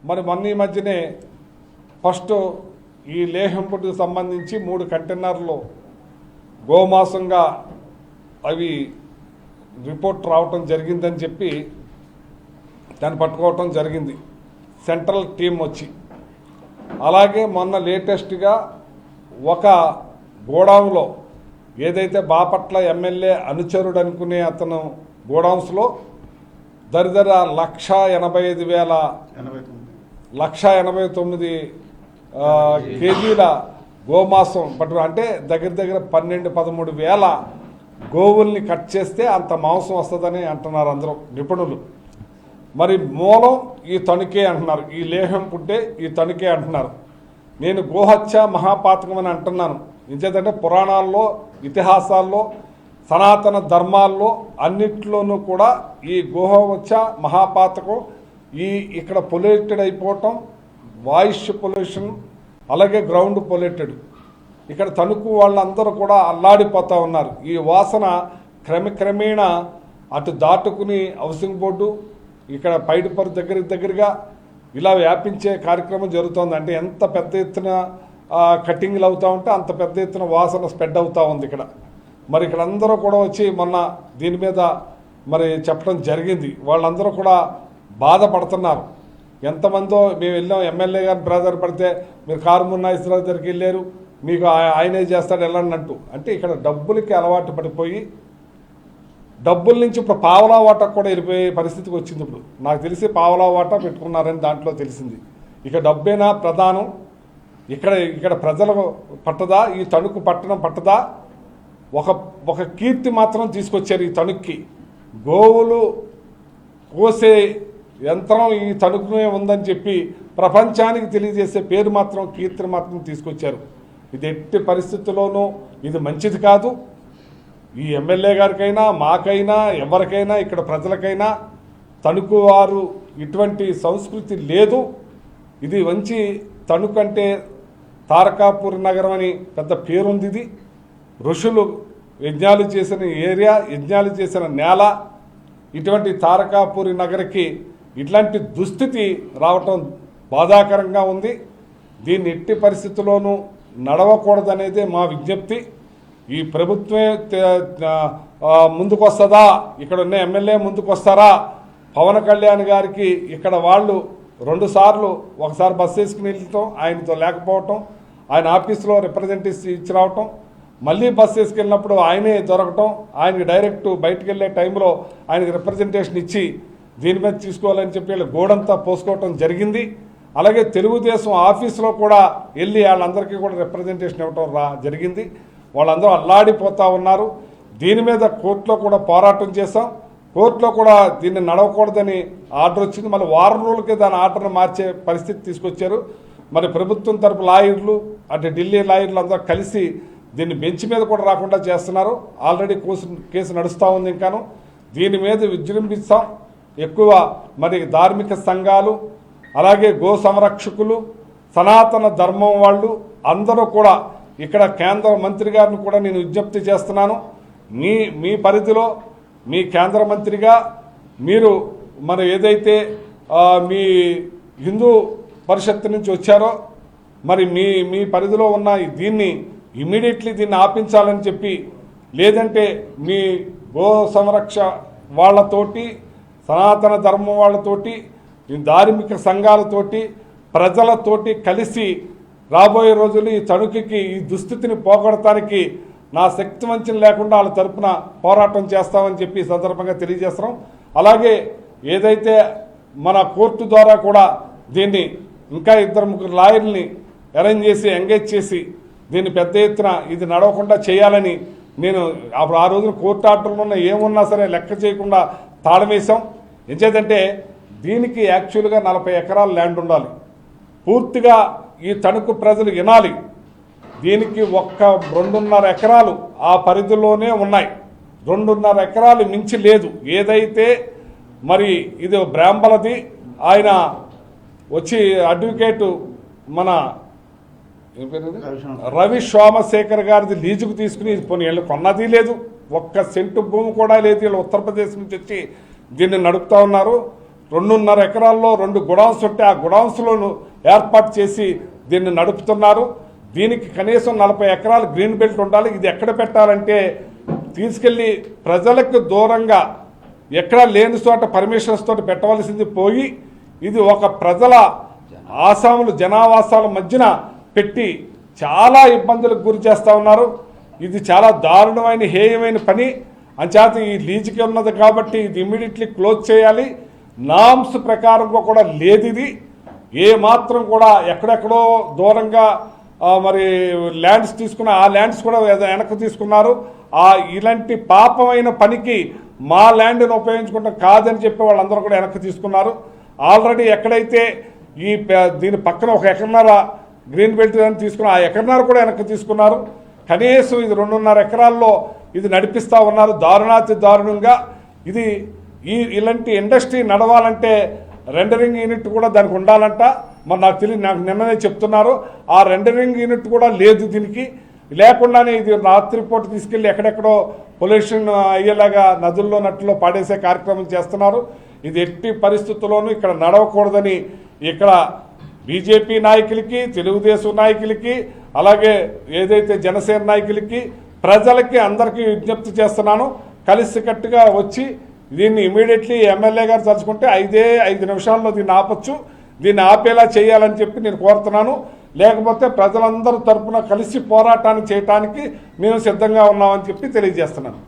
మరి మొన్న ఈ మధ్యనే ఫస్ట్ ఈ లేహంపుడికి సంబంధించి 3 కంటైనర్లు గోమాసంగా అవి రిపోర్ట్ రావటం జరిగిందని చెప్పి దాన్ని పట్టుకోవటం జరిగింది సెంట్రల్ టీం వచ్చి. అలాగే మొన్న లేటెస్ట్గా ఒక గోడౌన్లో ఏదైతే బాపట్ల ఎమ్మెల్యే అనుచరుడు అనుకునే అతను గోడౌన్స్లో దరిదర 1,89,000 కేజీల గోమాంసం పట్టు, అంటే దగ్గర దగ్గర 12-13 వేల గోవుల్ని కట్ చేస్తే అంత మాంసం వస్తుందని అంటున్నారు అందరూ నిపుణులు. మరి మూలం ఈ తణుకే అంటున్నారు, ఈ లేహం పుట్టే ఈ తణుకే అంటున్నారు. నేను గోహత్య మహాపాతకం అని అంటున్నాను. ఎందుకంటే పురాణాల్లో, ఇతిహాసాల్లో, సనాతన ధర్మాల్లో అన్నిట్లోనూ కూడా ఈ గోహత్య మహాపాతకం, ఈ ఇక్కడ పొల్యూటెడ్ అయిపోవటం, వాయిస్ పొల్యూషన్, అలాగే గ్రౌండ్ పొల్యూటెడ్. ఇక్కడ తణుకు వాళ్ళందరూ కూడా అల్లాడిపోతూ ఉన్నారు. ఈ వాసన క్రమేణా అటు దాటుకుని హౌసింగ్ బోర్డు ఇక్కడ పైడిపరు దగ్గరగా ఇలా వ్యాపించే కార్యక్రమం జరుగుతోంది. అంటే ఎంత పెద్ద ఎత్తున కట్టింగ్లు అవుతూ ఉంటే అంత పెద్ద ఎత్తున వాసన స్ప్రెడ్ అవుతూ ఉంది ఇక్కడ. మరి ఇక్కడ అందరూ కూడా వచ్చి మొన్న దీని మీద మరి చెప్పడం జరిగింది. వాళ్ళందరూ కూడా బాధపడుతున్నారు. ఎంతమందో మేము వెళ్ళాం, ఎమ్మెల్యే గారిని బ్రదర్ పడితే మీరు కారుమూరి నాగేశ్వరరావు దగ్గరికి వెళ్ళారు, మీకు ఆయనే చేస్తాడు వెళ్ళండి అంటూ. అంటే ఇక్కడ డబ్బులకి అలవాటు పడిపోయి డబ్బుల నుంచి ఇప్పుడు పావలా వాటా కూడా వెళ్ళిపోయే పరిస్థితికి వచ్చింది. ఇప్పుడు నాకు తెలిసి పావలా వాటా పెట్టుకున్నారని దాంట్లో తెలిసింది. ఇక డబ్బేనా ప్రధానం, ఇక్కడ ప్రజలకు పట్టదా, ఈ తణుకు పట్టణం పట్టదా? ఒక కీర్తి మాత్రం తీసుకొచ్చారు ఈ తణుక్కి. గోవులు కోసే యంత్రం ఈ తణుకునే ఉందని చెప్పి ప్రపంచానికి తెలియజేసే పేరు మాత్రం, కీర్తిని మాత్రం తీసుకొచ్చారు. ఇది ఎట్టి పరిస్థితుల్లోనూ ఇది మంచిది కాదు. ఈ ఎమ్మెల్యే గారికైనా, మాకైనా, ఎవరికైనా, ఇక్కడ ప్రజలకైనా తణుకు వారు ఇటువంటి సంస్కృతి లేదు. ఇది మంచి తణుకు అంటే తారకాపూర్ నగరం అని పెద్ద పేరుంది. ఇది ఋషులు యజ్ఞాలు చేసిన ఏరియా, యజ్ఞాలు చేసిన నేల. ఇటువంటి తారకాపూరి నగరికి ఇట్లాంటి దుస్థితి రావటం బాధాకరంగా ఉంది. దీన్ని ఎట్టి పరిస్థితుల్లోనూ నడవకూడదనేదే మా విజ్ఞప్తి. ఈ ప్రభుత్వమే ముందుకొస్తుందా, ఇక్కడ ఉన్న ఎమ్మెల్యే ముందుకొస్తారా? పవన్ కళ్యాణ్ గారికి ఇక్కడ వాళ్ళు 2 సార్లు, ఒకసారి బస్సు వేసుకుని వెళ్ళటం, ఆయనతో లేకపోవటం, ఆయన ఆఫీసులో రిప్రజెంటేటివ్స్ ఇచ్చి రావటం, మళ్ళీ బస్సు వేసుకెళ్ళినప్పుడు ఆయనే దొరకటం, ఆయనకి డైరెక్ట్ బయటకు వెళ్ళే టైంలో ఆయనకి రిప్రజెంటేషన్ ఇచ్చి దీని మీద తీసుకోవాలని చెప్పి వీళ్ళు గోడంతా పోసుకోవటం జరిగింది. అలాగే తెలుగుదేశం ఆఫీసులో కూడా వెళ్ళి వాళ్ళందరికీ కూడా రిప్రజెంటేషన్ ఇవ్వటం జరిగింది. వాళ్ళందరూ అల్లాడిపోతూ ఉన్నారు. దీని మీద కోర్టులో కూడా పోరాటం చేశాం. కోర్టులో కూడా దీన్ని నడవకూడదని ఆర్డర్ వచ్చింది. మళ్ళీ వారం రోజులకే దాని ఆర్డర్ను మార్చే పరిస్థితి తీసుకొచ్చారు. మరి ప్రభుత్వం తరపు లాయర్లు, అంటే ఢిల్లీ లాయర్లు అందరూ కలిసి దీన్ని బెంచ్ మీద కూడా రాకుండా చేస్తున్నారు. ఆల్రెడీ కేసు నడుస్తూ ఉంది. ఇంకాను దీని మీద విజృంభిస్తాం. ఎక్కువ మరి ధార్మిక సంఘాలు, అలాగే గో సంరక్షకులు, సనాతన ధర్మం వాళ్ళు అందరూ కూడా ఇక్కడ కేంద్ర మంత్రి గారిని కూడా నేను విజ్ఞప్తి చేస్తున్నాను. మీ పరిధిలో మీ కేంద్ర మంత్రిగా మీరు మరి ఏదైతే మీ హిందూ పరిషత్ నుంచి వచ్చారో మరి మీ పరిధిలో ఉన్న దీన్ని ఇమీడియట్లీ దీన్ని ఆపించాలని చెప్పి, లేదంటే మీ గో సంరక్ష వాళ్ళతోటి, సనాతన ధర్మం వాళ్ళతోటి, ధార్మిక సంఘాలతోటి, ప్రజలతోటి కలిసి రాబోయే రోజులు ఈ తణుకుకి ఈ దుస్థితిని పోగొడటానికి నా శక్తి వంచన లేకుండా వాళ్ళ తరపున పోరాటం చేస్తామని చెప్పి సందర్భంగా తెలియజేస్తున్నాం. అలాగే ఏదైతే మన కోర్టు ద్వారా కూడా దీన్ని ఇంకా 2-3 లాయర్ని అరేంజ్ చేసి ఎంగేజ్ చేసి దీన్ని పెద్ద ఎత్తున ఇది నడవకుండా చేయాలని నేను అప్పుడు ఆ రోజున కోర్టు ఆర్డర్లు ఉన్న ఏమున్నా సరే లెక్క చేయకుండా తాళం వేసాం. ఎంచేదంటే దీనికి యాక్చువల్గా 40 ఎకరాల ల్యాండ్ ఉండాలి. పూర్తిగా ఈ తణుకు ప్రజలు వినాలి. దీనికి 2.5 ఎకరాలు ఆ పరిధిలోనే ఉన్నాయి. 2.5 ఎకరాలు మించి లేదు. ఏదైతే మరి ఇది బ్రాంబలది, ఆయన వచ్చి అడ్వకేటు మన రవి సోమశేఖర్ గారిది లీజుకు తీసుకుని వీళ్ళు కొన్నది లేదు, 1 సెంటు భూమి కూడా లేదు. వీళ్ళు ఉత్తరప్రదేశ్ నుంచి వచ్చి దీన్ని నడుపుతూ ఉన్నారు. 2.5 ఎకరాల్లో 2 గుడౌన్స్ ఉంటే ఆ గుడౌన్స్లను ఏర్పాటు చేసి దీన్ని నడుపుతున్నారు. దీనికి కనీసం 40 ఎకరాలు గ్రీన్ బెల్ట్ ఉండాలి. ఇది ఎక్కడ పెట్టాలంటే తీసుకెళ్ళి ప్రజలకు దూరంగా ఎక్కడ లేని చోట పర్మిషన్స్ తోటి పెట్టవలసింది పోయి ఇది ఒక ప్రజల ఆసాములు జనావాసాల మధ్యన పెట్టి చాలా ఇబ్బందులకు గురి చేస్తూ ఉన్నారు. ఇది చాలా దారుణమైన హేయమైన పని. అంచేత ఈ లీజుకి ఉన్నది కాబట్టి ఇది ఇమ్మీడియట్లీ క్లోజ్ చేయాలి. నామ్స్ ప్రకారంగా కూడా లేదు. ఇది ఏ మాత్రం కూడా ఎక్కడెక్కడో దూరంగా మరి ల్యాండ్స్ తీసుకున్న ఆ ల్యాండ్స్ కూడా వెనక్కి తీసుకున్నారు. ఇలాంటి పాపమైన పనికి మా ల్యాండ్ని ఉపయోగించుకుంటాం కాదని చెప్పి వాళ్ళందరూ కూడా వెనక్కి తీసుకున్నారు. ఆల్రెడీ ఎక్కడైతే దీని పక్కన 1 ఎకరన్నర గ్రీన్ బెల్ట్ అని తీసుకున్న ఆ ఎకరన్నర కూడా వెనక్కి తీసుకున్నారు. కనీసం ఇది 2.5 ఎకరాల్లో ఇది నడిపిస్తూ ఉన్నారు దారుణాతి దారుణంగా. ఇది ఇలాంటి ఇండస్ట్రీ నడవాలంటే రెండరింగ్ యూనిట్ కూడా దానికి ఉండాలంట. మరి నాకు తెలియదు, నాకు నిన్ననే చెప్తున్నారు. ఆ రెండరింగ్ యూనిట్ కూడా లేదు. దీనికి లేకుండానే ఇది రాత్రిపూట తీసుకెళ్ళి ఎక్కడెక్కడో పొల్యూషన్ అయ్యేలాగా నదుల్లో నట్టులో పాడేసే కార్యక్రమం చేస్తున్నారు. ఇది ఎట్టి పరిస్థితుల్లోనూ ఇక్కడ నడవకూడదని ఇక్కడ బీజేపీ నాయకులకి, తెలుగుదేశం నాయకులకి, అలాగే ఏదైతే జనసేన నాయకులకి, ప్రజలకి అందరికీ విజ్ఞప్తి చేస్తున్నాను. కలిసికట్టుగా వచ్చి దీన్ని ఇమీడియట్లీ ఎమ్మెల్యే గారు తలుచుకుంటే 5 నిమిషాల్లో దీన్ని ఆపచ్చు. దీన్ని ఆపేలా చేయాలని చెప్పి నేను కోరుతున్నాను. లేకపోతే ప్రజలందరూ తరపున కలిసి పోరాటాన్ని చేయడానికి మేము సిద్ధంగా ఉన్నామని చెప్పి తెలియజేస్తున్నాను.